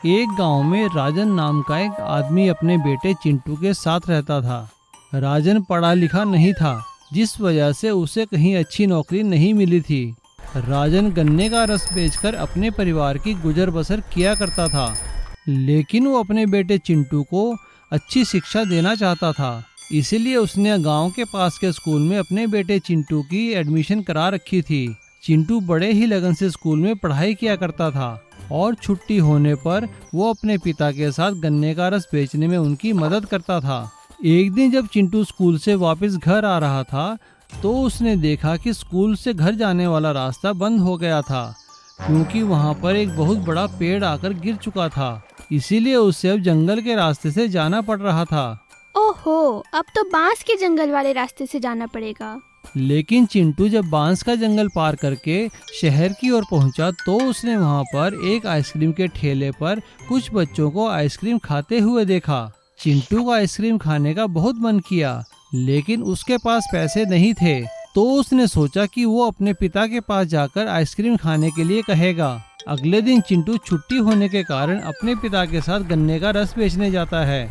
एक गांव में राजन नाम का एक आदमी अपने बेटे चिंटू के साथ रहता था। राजन पढ़ा लिखा नहीं था, जिस वजह से उसे कहीं अच्छी नौकरी नहीं मिली थी। राजन गन्ने का रस बेचकर अपने परिवार की गुजर बसर किया करता था, लेकिन वो अपने बेटे चिंटू को अच्छी शिक्षा देना चाहता था। इसीलिए उसने गांव के पास के स्कूल में अपने बेटे चिंटू की एडमिशन करा रखी थी। चिंटू बड़े ही लगन से स्कूल में पढ़ाई किया करता था और छुट्टी होने पर वो अपने पिता के साथ गन्ने का रस बेचने में उनकी मदद करता था। एक दिन जब चिंटू स्कूल से वापस घर आ रहा था तो उसने देखा कि स्कूल से घर जाने वाला रास्ता बंद हो गया था, क्योंकि वहाँ पर एक बहुत बड़ा पेड़ आकर गिर चुका था। इसीलिए उसे अब जंगल के रास्ते से जाना पड़ रहा था। ओहो, अब तो बांस के जंगल वाले रास्ते से जाना पड़ेगा। लेकिन चिंटू जब बांस का जंगल पार करके शहर की ओर पहुंचा तो उसने वहां पर एक आइसक्रीम के ठेले पर कुछ बच्चों को आइसक्रीम खाते हुए देखा। चिंटू को आइसक्रीम खाने का बहुत मन किया, लेकिन उसके पास पैसे नहीं थे। तो उसने सोचा कि वो अपने पिता के पास जाकर आइसक्रीम खाने के लिए कहेगा। अगले दिन चिंटू छुट्टी होने के कारण अपने पिता के साथ गन्ने का रस बेचने जाता है,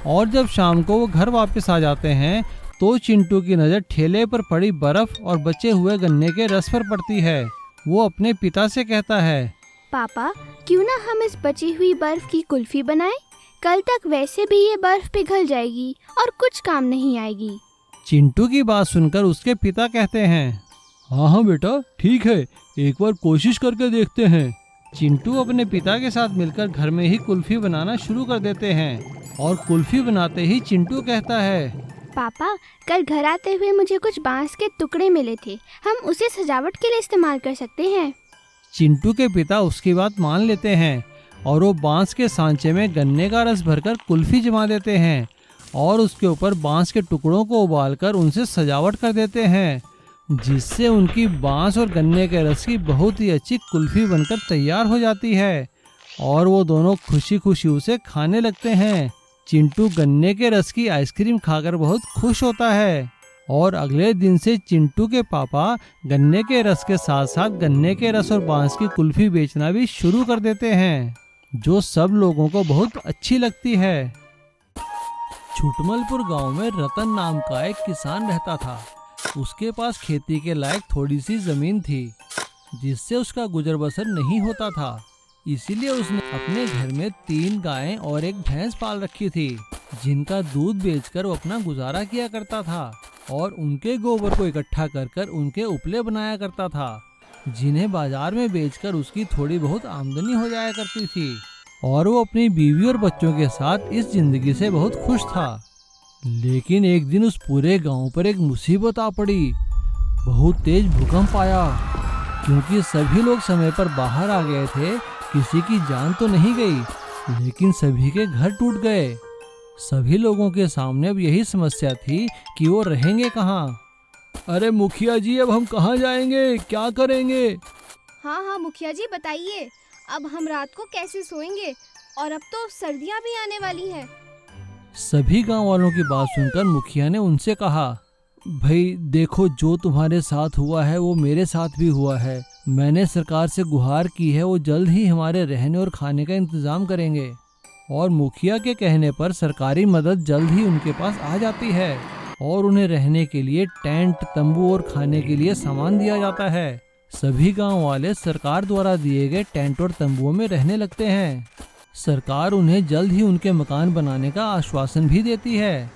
और जब शाम को वो घर वापस आ जाते हैं तो चिंटू की नज़र ठेले पर पड़ी बर्फ और बचे हुए गन्ने के रस पर पड़ती है। वो अपने पिता से कहता है, पापा, क्यों ना हम इस बची हुई बर्फ की कुल्फी बनाएं? कल तक वैसे भी ये बर्फ पिघल जाएगी और कुछ काम नहीं आएगी। चिंटू की बात सुनकर उसके पिता कहते हैं, हाँ हाँ बेटा, ठीक है, एक बार कोशिश करके देखते हैं। चिंटू अपने पिता के साथ मिलकर घर में ही कुल्फी बनाना शुरू कर देते हैं, और कुल्फी बनाते ही चिंटू कहता है, पापा, कल घर आते हुए मुझे कुछ बांस के टुकड़े मिले थे, हम उसे सजावट के लिए इस्तेमाल कर सकते हैं। चिंटू के पिता उसकी बात मान लेते हैं और वो बांस के सांचे में गन्ने का रस भरकर कुल्फी जमा देते हैं और उसके ऊपर बांस के टुकड़ों को उबालकर उनसे सजावट कर देते हैं, जिससे उनकी बांस और गन्ने के रस की बहुत ही अच्छी कुल्फी बनकर तैयार हो जाती है और वो दोनों खुशी खुशी उसे खाने लगते हैं। चिंटू गन्ने के रस की आइसक्रीम खाकर बहुत खुश होता है और अगले दिन से चिंटू के पापा गन्ने के रस के साथ साथ गन्ने के रस और बांस की कुल्फी बेचना भी शुरू कर देते हैं, जो सब लोगों को बहुत अच्छी लगती है। छुटमलपुर गांव में रतन नाम का एक किसान रहता था। उसके पास खेती के लायक थोड़ी सी जमीन थी, जिससे उसका गुजर बसर नहीं होता था। इसीलिए उसने अपने घर में 3 गायें और एक भैंस पाल रखी थी, जिनका दूध बेचकर वो अपना गुजारा किया करता था और उनके गोबर को इकट्ठा कर उनके उपले बनाया करता था, जिन्हें बाजार में बेचकर उसकी थोड़ी बहुत आमदनी हो जाया करती थी। और वो अपनी बीवी और बच्चों के साथ इस जिंदगी से बहुत खुश था। लेकिन एक दिन उस पूरे गांव पर एक मुसीबत आ पड़ी। बहुत तेज भूकंप आया। क्योंकि सभी लोग समय पर बाहर आ गए थे, किसी की जान तो नहीं गई, लेकिन सभी के घर टूट गए। सभी लोगों के सामने अब यही समस्या थी कि वो रहेंगे कहाँ। अरे मुखिया जी, अब हम कहाँ जाएंगे, क्या करेंगे? हाँ हाँ मुखिया जी, बताइए, अब हम रात को कैसे सोएंगे? और अब तो सर्दियाँ भी आने वाली हैं। सभी गांव वालों की बात सुनकर मुखिया ने उनसे कहा, भाई देखो, जो तुम्हारे साथ हुआ है वो मेरे साथ भी हुआ है। मैंने सरकार से गुहार की है, वो जल्द ही हमारे रहने और खाने का इंतजाम करेंगे। और मुखिया के कहने पर सरकारी मदद जल्द ही उनके पास आ जाती है और उन्हें रहने के लिए टेंट, तंबू और खाने के लिए सामान दिया जाता है। सभी गांव वाले सरकार द्वारा दिए गए टेंट और तंबुओं में रहने लगते हैं। सरकार उन्हें जल्द ही उनके मकान बनाने का आश्वासन भी देती है।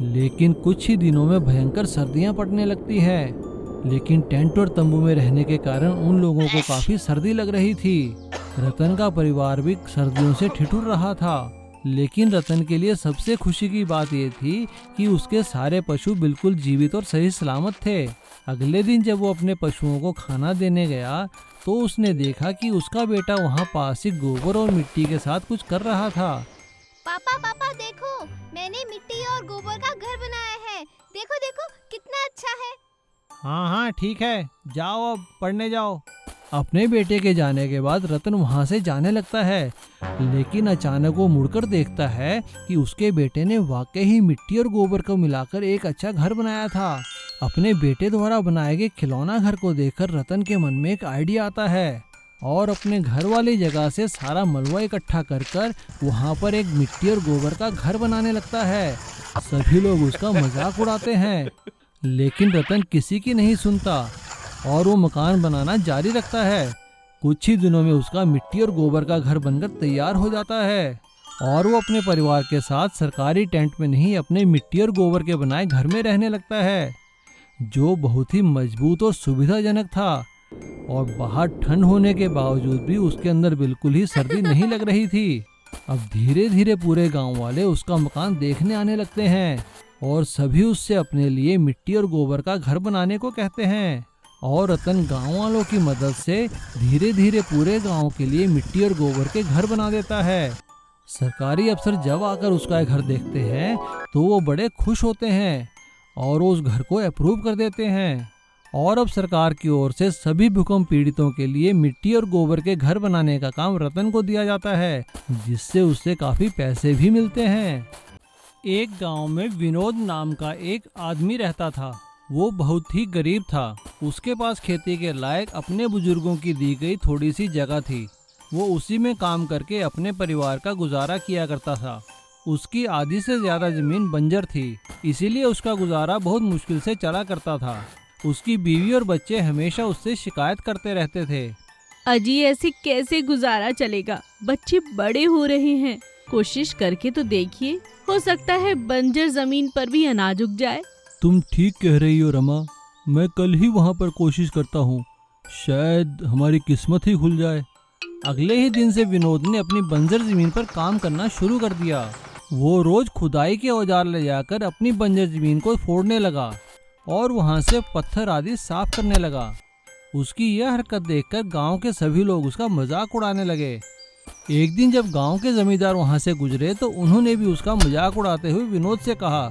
लेकिन कुछ ही दिनों में भयंकर सर्दियां पड़ने लगती है। लेकिन टेंट और तंबू में रहने के कारण उन लोगों को काफी सर्दी लग रही थी। रतन का परिवार भी सर्दियों से ठिठुर रहा था। लेकिन रतन के लिए सबसे खुशी की बात यह थी कि उसके सारे पशु बिल्कुल जीवित और सही सलामत थे। अगले दिन जब वो अपने पशुओं को खाना देने गया तो उसने देखा कि उसका बेटा वहाँ पास ही गोबर और मिट्टी के साथ कुछ कर रहा था। पापा पापा देखो, मैंने मिट्टी और गोबर का घर बनाया है। देखो देखो कितना अच्छा है। हाँ हाँ ठीक है, जाओ अब पढ़ने जाओ। अपने बेटे के जाने के बाद रतन वहाँ से जाने लगता है, लेकिन अचानक वो मुड़कर देखता है कि उसके बेटे ने वाकई ही मिट्टी और गोबर को मिलाकर एक अच्छा घर बनाया था। अपने बेटे द्वारा बनाए गए खिलौना घर को देखकर रतन के मन में एक आइडिया आता है। और अपने घर वाली जगह से सारा मलबा इकट्ठा कर कर वहाँ पर एक मिट्टी और गोबर का घर बनाने लगता है। सभी लोग उसका मजाक उड़ाते हैं, लेकिन रतन किसी की नहीं सुनता और वो मकान बनाना जारी रखता है। कुछ ही दिनों में उसका मिट्टी और गोबर का घर बनकर तैयार हो जाता है और वो अपने परिवार के साथ सरकारी टेंट में नहीं, अपने मिट्टी और गोबर के बनाए घर में रहने लगता है, जो बहुत ही मजबूत और सुविधाजनक था। और बाहर ठंड होने के बावजूद भी उसके अंदर बिल्कुल ही सर्दी नहीं लग रही थी। अब धीरे धीरे पूरे गांव वाले उसका मकान देखने आने लगते हैं और सभी उससे अपने लिए मिट्टी और गोबर का घर बनाने को कहते हैं। और रतन गांव वालों की मदद से धीरे धीरे पूरे गांव के लिए मिट्टी और गोबर के घर बना देता है। सरकारी अफसर जब आकर उसका घर देखते हैं तो वो बड़े खुश होते हैं और वो उस घर को अप्रूव कर देते हैं। और अब सरकार की ओर से सभी भूकंप पीड़ितों के लिए मिट्टी और गोबर के घर बनाने का काम रतन को दिया जाता है, जिससे उससे काफी पैसे भी मिलते हैं। एक गांव में विनोद नाम का एक आदमी रहता था। वो बहुत ही गरीब था। उसके पास खेती के लायक अपने बुजुर्गों की दी गई थोड़ी सी जगह थी। वो उसी में काम करके अपने परिवार का गुजारा किया करता था। उसकी आधी से ज्यादा जमीन बंजर थी, इसीलिए उसका गुजारा बहुत मुश्किल से चला करता था। उसकी बीवी और बच्चे हमेशा उससे शिकायत करते रहते थे। अजी ऐसे कैसे गुजारा चलेगा, बच्चे बड़े हो रहे हैं, कोशिश करके तो देखिए, हो सकता है बंजर जमीन पर भी अनाज उग जाए। तुम ठीक कह रही हो रमा, मैं कल ही वहाँ पर कोशिश करता हूँ, शायद हमारी किस्मत ही खुल जाए। अगले ही दिन से विनोद ने अपनी बंजर जमीन पर काम करना शुरू कर दिया। वो रोज खुदाई के औजार ले जाकर अपनी बंजर जमीन को फोड़ने लगा और वहाँ से पत्थर आदि साफ करने लगा। उसकी यह हरकत देखकर गांव के सभी लोग उसका मजाक उड़ाने लगे। एक दिन जब गांव के जमींदार वहाँ से गुजरे तो उन्होंने भी उसका मजाक उड़ाते हुए विनोद से कहा,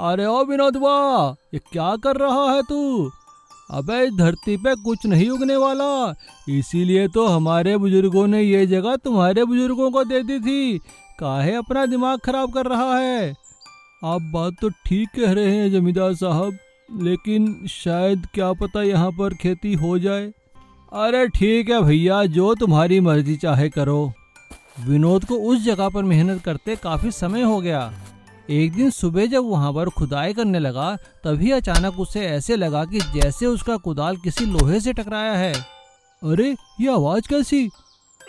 अरे ओ विनोद वाह, ये क्या कर रहा है तू? अबे इस धरती पे कुछ नहीं उगने वाला, इसीलिए तो हमारे बुजुर्गों ने ये जगह तुम्हारे बुजुर्गों को दे दी थी। काहे अपना दिमाग खराब कर रहा है? आप बात तो ठीक कह रहे हैं जमींदार साहब, लेकिन शायद क्या पता यहाँ पर खेती हो जाए। अरे ठीक है भैया, जो तुम्हारी मर्जी चाहे करो। विनोद को उस जगह पर मेहनत करते काफी समय हो गया। एक दिन सुबह जब वहाँ पर खुदाई करने लगा, तभी अचानक उसे ऐसे लगा कि जैसे उसका कुदाल किसी लोहे से टकराया है। अरे ये आवाज कैसी?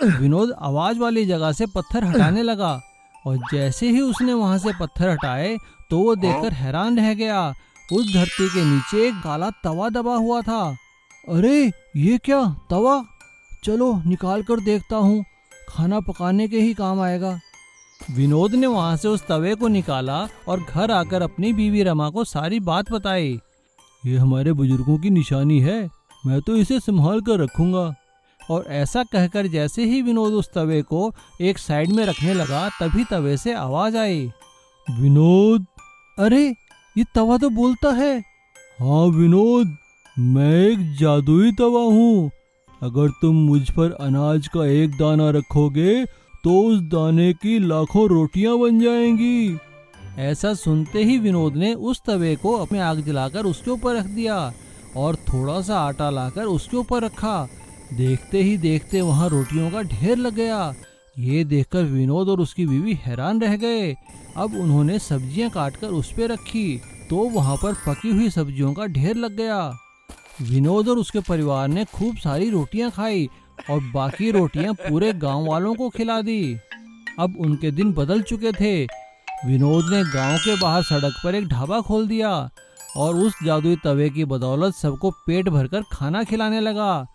विनोद आवाज वाली जगह से पत्थर हटाने लगा और जैसे ही उसने वहाँ से पत्थर हटाए तो वो देखकर हैरान रह गया। उस धरती के नीचे एक काला तवा दबा हुआ था। अरे ये क्या तवा? चलो निकाल कर देखता हूँ, खाना पकाने के ही काम आएगा। विनोद ने वहाँ से उस तवे को निकाला और घर आकर अपनी बीवी रमा को सारी बात बताई। ये हमारे बुजुर्गों की निशानी है, मैं तो इसे संभाल कर रखूंगा। और ऐसा कहकर जैसे ही विनोद उस तवे को एक साइड में रखने लगा, तभी तवे से आवाज आई, विनोद। अरे ये तवा तो बोलता है। हाँ विनोद, मैं एक जादुई तवा हूँ। अगर तुम मुझ पर अनाज का एक दाना रखोगे तो उस दाने की लाखों रोटियां बन जाएंगी। ऐसा सुनते ही विनोद ने उस तवे को अपने आग जलाकर उसके ऊपर रख दिया और थोड़ा सा आटा लाकर उसके ऊपर रखा। देखते ही देखते वहां रोटियों का ढेर लग गया। ये देखकर विनोद और उसकी बीवी हैरान रह गए। अब उन्होंने सब्जियां काटकर उस पे रखी तो वहां पर पकी हुई सब्जियों का ढेर लग गया। विनोद और उसके परिवार ने खूब सारी रोटियां खाई और बाकी रोटियां पूरे गांव वालों को खिला दी। अब उनके दिन बदल चुके थे। विनोद ने गांव के बाहर सड़क पर एक ढाबा खोल दिया और उस जादुई तवे की बदौलत सबको पेट भरकर खाना खिलाने लगा।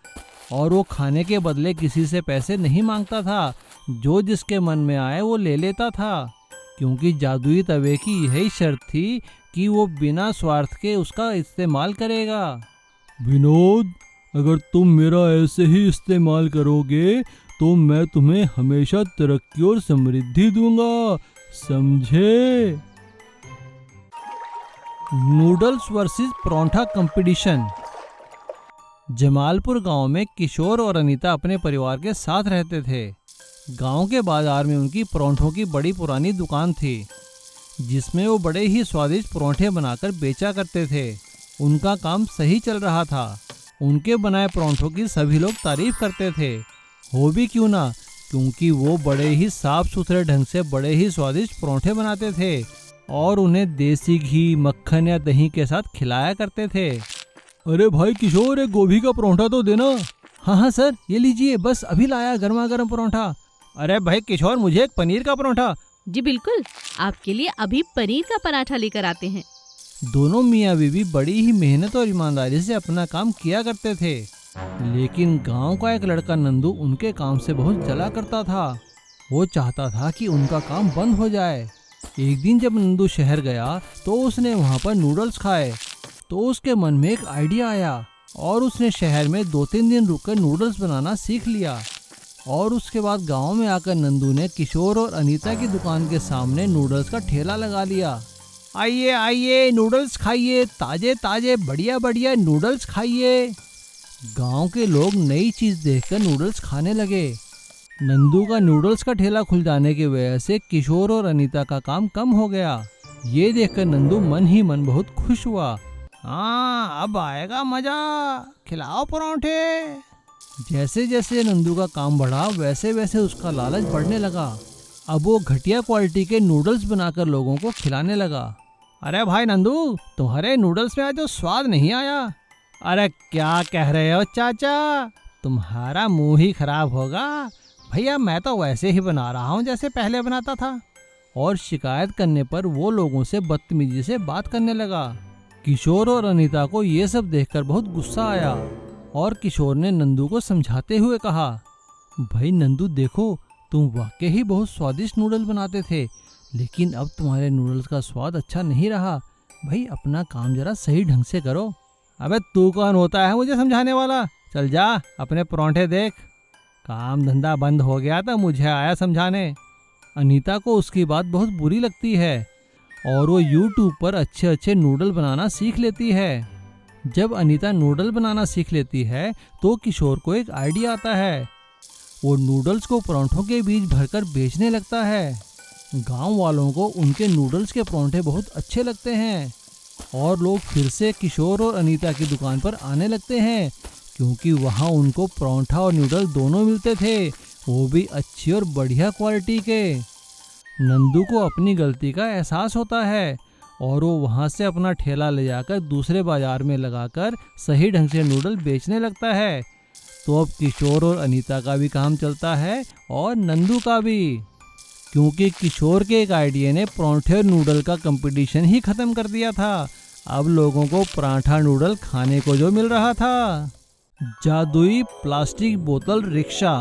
और वो खाने के बदले किसी से पैसे नहीं मांगता था, जो जिसके मन में आए वो ले लेता था, क्योंकि जादुई तवे की यही शर्त थी कि वो बिना स्वार्थ के उसका इस्तेमाल करेगा। विनोद, अगर तुम मेरा ऐसे ही इस्तेमाल करोगे तो मैं तुम्हें हमेशा तरक्की और समृद्धि दूंगा, समझे? Noodles versus paratha competition. Jamalpur गांव में किशोर और अनीता अपने परिवार के साथ रहते थे। गांव के बाजार में उनकी परोंठों की बड़ी पुरानी दुकान थी, जिसमें वो बड़े ही स्वादिष्ट परोंठे बनाकर बेचा करते थे। उनका काम सही चल रहा था। उनके बनाए परांठों की सभी लोग तारीफ करते थे। हो भी क्यों ना, क्योंकि वो बड़े ही साफ सुथरे ढंग से बड़े ही स्वादिष्ट परांठे बनाते थे और उन्हें देसी घी, मक्खन या दही के साथ खिलाया करते थे। अरे भाई किशोर, एक गोभी का परांठा तो देना। हाँ हाँ सर, ये लीजिए, बस अभी लाया गर्मा गर्म परांठा। अरे भाई किशोर, मुझे एक पनीर का परांठा। जी बिल्कुल, आपके लिए अभी पनीर का पराठा लेकर आते हैं। दोनों मियाँ बीवी बड़ी ही मेहनत और ईमानदारी से अपना काम किया करते थे, लेकिन गांव का एक लड़का नंदू उनके काम से बहुत जला करता था। वो चाहता था कि उनका काम बंद हो जाए। एक दिन जब नंदू शहर गया तो उसने वहाँ पर नूडल्स खाए, तो उसके मन में एक आइडिया आया और उसने शहर में 2-3 दिन रुककर नूडल्स बनाना सीख लिया। और उसके बाद गांव में आकर नंदू ने किशोर और अनीता की दुकान के सामने नूडल्स का ठेला लगा लिया। आइए आइए, नूडल्स खाइए, ताजे ताजे बढ़िया बढ़िया नूडल्स खाइए। गांव के लोग नई चीज देखकर नूडल्स खाने लगे। नंदू का नूडल्स का ठेला खुल जाने की वजह से किशोर और अनीता का काम कम हो गया। ये देखकर नंदू मन ही मन बहुत खुश हुआ। हाँ, अब आएगा मजा, खिलाओ परांठे। जैसे जैसे नंदू का काम बढ़ा वैसे वैसे उसका लालच बढ़ने लगा। अब वो घटिया क्वालिटी के नूडल्स बनाकर लोगों को खिलाने लगा। अरे भाई नंदू, तुम्हारे नूडल्स में आज तो स्वाद नहीं आया। अरे क्या कह रहे हो चाचा, तुम्हारा मुंह ही खराब होगा। भैया मैं तो वैसे ही बना रहा हूँ जैसे पहले बनाता था। और शिकायत करने पर वो लोगों से बदतमीजी से बात करने लगा। किशोर और अनीता को ये सब देखकर बहुत गुस्सा आया और किशोर ने नंदू को समझाते हुए कहा, भाई नंदू देखो, तुम वाकई ही बहुत स्वादिष्ट नूडल बनाते थे, लेकिन अब तुम्हारे नूडल्स का स्वाद अच्छा नहीं रहा। भाई अपना काम जरा सही ढंग से करो। अबे तू कौन होता है मुझे समझाने वाला? चल जा अपने परांठे देख। काम धंधा बंद हो गया तो मुझे आया समझाने। अनीता को उसकी बात बहुत बुरी लगती है और वो यूट्यूब पर अच्छे अच्छे नूडल बनाना सीख लेती है। जब अनीता नूडल बनाना सीख लेती है तो किशोर को एक आइडिया आता है। वो नूडल्स को परांठों के बीच भरकर बेचने लगता है। गांव वालों को उनके नूडल्स के परांठे बहुत अच्छे लगते हैं और लोग फिर से किशोर और अनीता की दुकान पर आने लगते हैं, क्योंकि वहाँ उनको परांठा और नूडल दोनों मिलते थे, वो भी अच्छी और बढ़िया क्वालिटी के। नंदू को अपनी गलती का एहसास होता है और वो वहाँ से अपना ठेला ले जाकर दूसरे बाजार में लगाकर सही ढंग से नूडल बेचने लगता है। तो अब किशोर और अनीता का भी काम चलता है और नंदू का भी, क्योंकि किशोर के एक आइडिया ने परांठे और नूडल का कंपटीशन ही खत्म कर दिया था। अब लोगों को पराठा नूडल खाने को जो मिल रहा था। जादुई प्लास्टिक बोतल रिक्शा।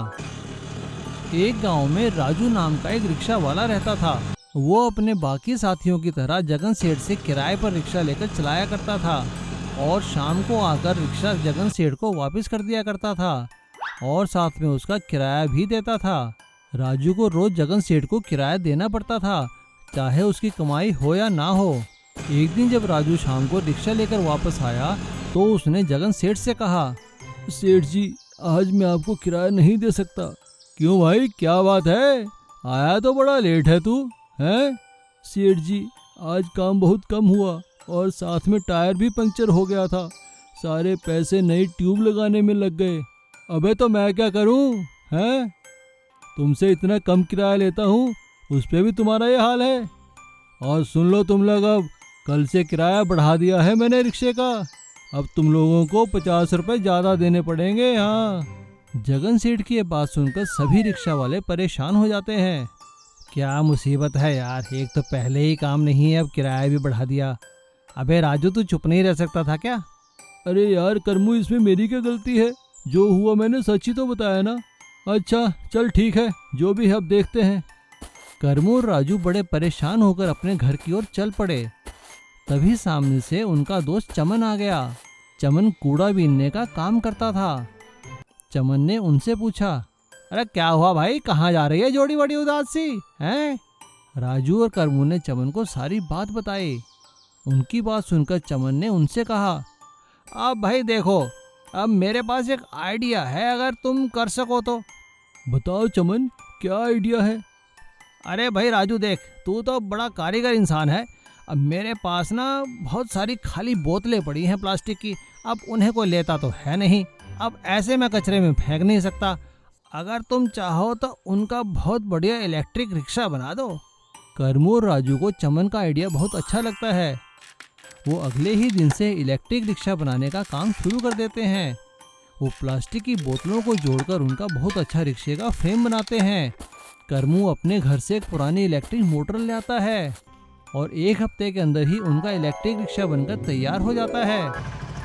एक गांव में राजू नाम का एक रिक्शा वाला रहता था। वो अपने बाकी साथियों की तरह जगन सेठ से किराए पर रिक्शा लेकर चलाया करता था और शाम को आकर रिक्शा जगन सेठ को वापस कर दिया करता था और साथ में उसका किराया भी देता था। राजू को रोज जगन सेठ को किराया देना पड़ता था, चाहे उसकी कमाई हो या ना हो। एक दिन जब राजू शाम को रिक्शा लेकर वापस आया तो उसने जगन सेठ से कहा, सेठ जी आज मैं आपको किराया नहीं दे सकता। क्यों भाई, क्या बात है? आया तो बड़ा लेट है तू, हैं? सेठ जी आज काम बहुत कम हुआ और साथ में टायर भी पंक्चर हो गया था। सारे पैसे नई ट्यूब लगाने में लग गए। अबे तो मैं क्या करूं, हैं? तुमसे इतना कम किराया लेता हूं, उस पे भी तुम्हारा ये हाल है। और सुन लो तुम लोग, अब कल से किराया बढ़ा दिया है मैंने रिक्शे का। अब तुम लोगों को 50 रुपए ज़्यादा देने पड़ेंगे। हाँ। जगन सेठ की ये बात सुनकर सभी रिक्शा वाले परेशान हो जाते हैं। क्या मुसीबत है यार, एक तो पहले ही काम नहीं है, अब किराया भी बढ़ा दिया। अबे राजू तू चुप नहीं रह सकता था क्या? अरे यार करमू, इसमें मेरी क्या गलती है? जो हुआ मैंने सच ही तो बताया ना। अच्छा चल ठीक है, जो भी है अब देखते हैं। करमू और राजू बड़े परेशान होकर अपने घर की ओर चल पड़े। तभी सामने से उनका दोस्त चमन आ गया। चमन कूड़ा बीनने का काम करता था। चमन ने उनसे पूछा, अरे क्या हुआ भाई, कहाँ जा रही है जोड़ी बड़ी उदास सी हैं? राजू और करमू ने चमन को सारी बात बताई। उनकी बात सुनकर चमन ने उनसे कहा, अब भाई देखो, अब मेरे पास एक आइडिया है, अगर तुम कर सको तो। बताओ चमन, क्या आइडिया है? अरे भाई राजू देख, तू तो बड़ा कारीगर इंसान है। अब मेरे पास ना बहुत सारी खाली बोतलें पड़ी हैं प्लास्टिक की। अब उन्हें कोई लेता तो है नहीं, अब ऐसे मैं कचरे में फेंक नहीं सकता। अगर तुम चाहो तो उनका बहुत बढ़िया इलेक्ट्रिक रिक्शा बना दो। करमू और राजू को चमन का आइडिया बहुत अच्छा लगता है। वो अगले ही दिन से इलेक्ट्रिक रिक्शा बनाने का काम शुरू कर देते हैं। वो प्लास्टिक की बोतलों को जोड़कर उनका बहुत अच्छा रिक्शे का फ्रेम बनाते हैं। करमू अपने घर से एक पुरानी इलेक्ट्रिक मोटर ले आता है और 1 हफ्ते के अंदर ही उनका इलेक्ट्रिक रिक्शा बनकर तैयार हो जाता है।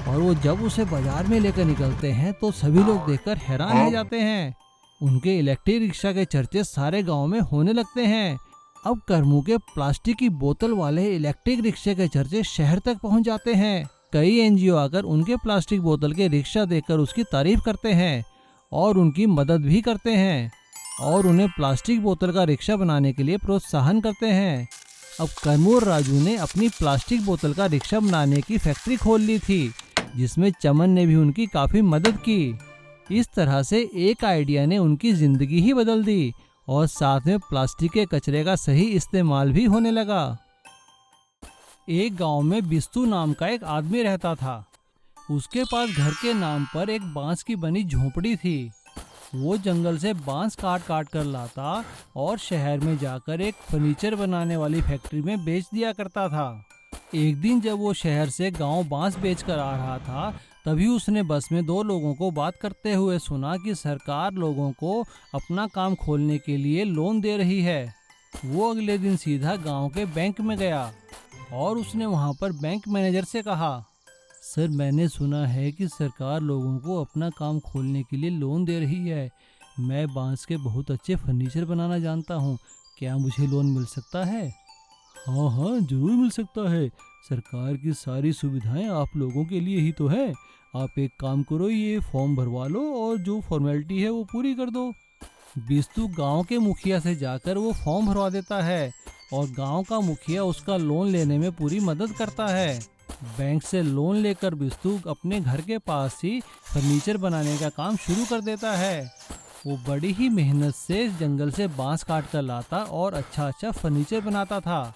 और वो जब उसे बाजार में लेकर निकलते हैं तो सभी लोग देखकर हैरान रह जाते हैं। उनके इलेक्ट्रिक रिक्शा के चर्चे सारे गांव में होने लगते हैं। अब करमू के प्लास्टिक की बोतल वाले इलेक्ट्रिक रिक्शे के चर्चे शहर तक पहुंच जाते हैं। कई एनजीओ आकर उनके प्लास्टिक बोतल के रिक्शा देखकर उसकी तारीफ करते हैं और उनकी मदद भी करते हैं और उन्हें प्लास्टिक बोतल का रिक्शा बनाने के लिए प्रोत्साहन करते हैं। अब करमू और राजू ने अपनी प्लास्टिक बोतल का रिक्शा बनाने की फैक्ट्री खोल ली थी, जिसमें चमन ने भी उनकी काफ़ी मदद की। इस तरह से एक आइडिया ने उनकी ज़िंदगी ही बदल दी और साथ में प्लास्टिक के कचरे का सही इस्तेमाल भी होने लगा। एक गांव में बिस्तु नाम का एक आदमी रहता था। उसके पास घर के नाम पर एक बांस की बनी झोंपड़ी थी। वो जंगल से बांस काट काट कर लाता और शहर में जाकर एक फर्नीचर बनाने वाली फैक्ट्री में बेच दिया करता था। एक दिन जब वो शहर से गांव बांस बेचकर आ रहा था, तभी उसने बस में 2 लोगों को बात करते हुए सुना कि सरकार लोगों को अपना काम खोलने के लिए लोन दे रही है। वो अगले दिन सीधा गांव के बैंक में गया और उसने वहां पर बैंक मैनेजर से कहा, सर मैंने सुना है कि सरकार लोगों को अपना काम खोलने के लिए लोन दे रही है। मैं बांस के बहुत अच्छे फर्नीचर बनाना जानता हूँ, क्या मुझे लोन मिल सकता है? हाँ हाँ जरूर मिल सकता है, सरकार की सारी सुविधाएं आप लोगों के लिए ही तो है। आप एक काम करो, ये फॉर्म भरवा लो और जो फॉर्मेलिटी है वो पूरी कर दो। बिस्तु गांव के मुखिया से जाकर वो फॉर्म भरवा देता है और गांव का मुखिया उसका लोन लेने में पूरी मदद करता है। बैंक से लोन लेकर बिस्तु अपने घर के पास ही फर्नीचर बनाने का काम शुरू कर देता है। वो बड़ी ही मेहनत से जंगल से बांस काट कर लाता और अच्छा अच्छा फर्नीचर बनाता था,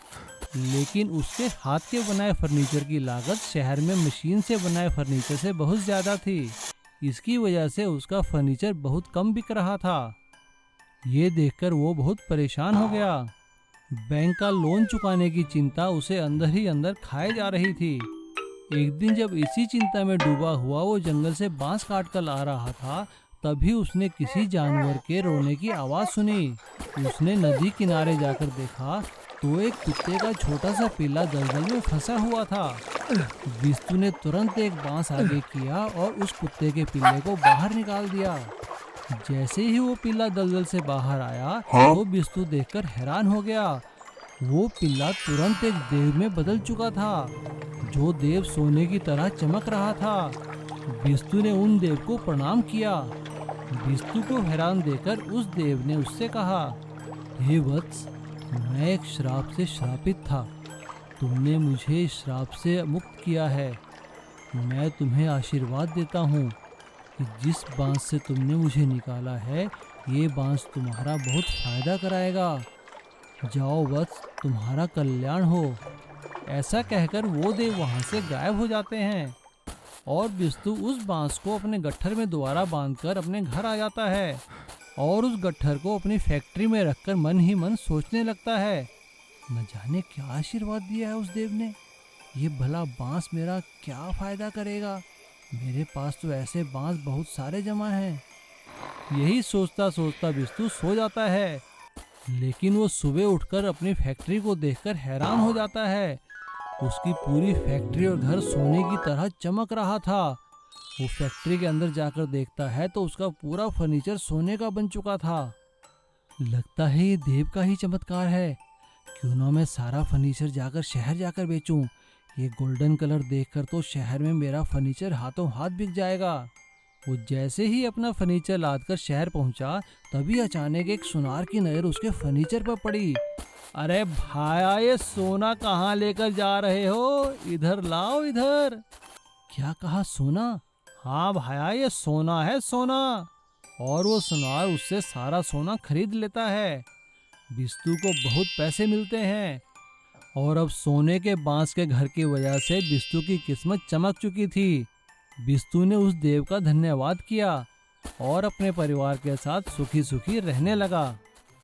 लेकिन उसके हाथ के बनाए फर्नीचर की लागत शहर में मशीन से बनाए फर्नीचर से बहुत ज़्यादा थी। इसकी वजह से उसका फर्नीचर बहुत कम बिक रहा था। ये देखकर वो बहुत परेशान हो गया। बैंक का लोन चुकाने की चिंता उसे अंदर ही अंदर खाए जा रही थी। एक दिन जब इसी चिंता में डूबा हुआ वो जंगल से बांस काट कर आ रहा था, तभी उसने किसी जानवर के रोने की आवाज़ सुनी। उसने नदी किनारे जाकर देखा तो एक कुत्ते का छोटा सा पिल्ला दलदल में फंसा हुआ था। बिस्तु ने तुरंत एक बांस आगे किया और उस कुत्ते के पिल्ले को बाहर निकाल दिया। जैसे ही वो पिल्ला दलदल से बाहर आया तो बिस्तु देखकर हैरान हो गया। वो पिल्ला तुरंत एक देव में बदल चुका था, जो देव सोने की तरह चमक रहा था। बिस्तु ने उन देव को प्रणाम किया। बिस्तु को हैरान देखकर उस देव ने उससे कहा, हे वत्स, मैं एक श्राप से श्रापित था। तुमने मुझे इस श्राप से मुक्त किया है। मैं तुम्हें आशीर्वाद देता हूँ कि जिस बांस से तुमने मुझे निकाला है, ये बांस तुम्हारा बहुत फायदा कराएगा। जाओ वत्स, तुम्हारा कल्याण हो। ऐसा कहकर वो देव वहाँ से गायब हो जाते हैं और बिस्तु उस बांस को अपने गट्ठर में दोबारा बांधकर अपने घर आ जाता है और उस गट्ठर को अपनी फैक्ट्री में रखकर मन ही मन सोचने लगता है, न जाने क्या आशीर्वाद दिया है उस देव ने। ये भला बांस मेरा क्या फायदा करेगा? मेरे पास तो ऐसे बांस बहुत सारे जमा हैं। यही सोचता सोचता बिस्तु सो जाता है, लेकिन वो सुबह उठकर अपनी फैक्ट्री को देखकर हैरान हो जाता है। उसकी पूरी फैक्ट्री और घर सोने की तरह चमक रहा था। वो फैक्ट्री के अंदर जाकर देखता है तो उसका पूरा फर्नीचर सोने का बन चुका था। लगता है ये देव का ही चमत्कार है। क्यों ना मैं सारा फर्नीचर जाकर शहर जाकर बेचूं। ये गोल्डन कलर देखकर तो शहर में मेरा फर्नीचर हाथों हाथ बिक जाएगा। वो जैसे ही अपना फर्नीचर लादकर शहर पहुंचा, तभी अचानक एक सुनार की नज़र उसके फर्नीचर पर पड़ी। अरे भाया, ये सोना कहाँ लेकर जा रहे हो? इधर लाओ इधर। क्या कहा, सोना? हाँ भाया, ये सोना है, सोना। और वो सुनार उससे सारा सोना खरीद लेता है। बिस्तु को बहुत पैसे मिलते हैं और अब सोने के बांस के घर की वजह से बिस्तु की किस्मत चमक चुकी थी। बिस्तु ने उस देव का धन्यवाद किया और अपने परिवार के साथ सुखी सुखी रहने लगा।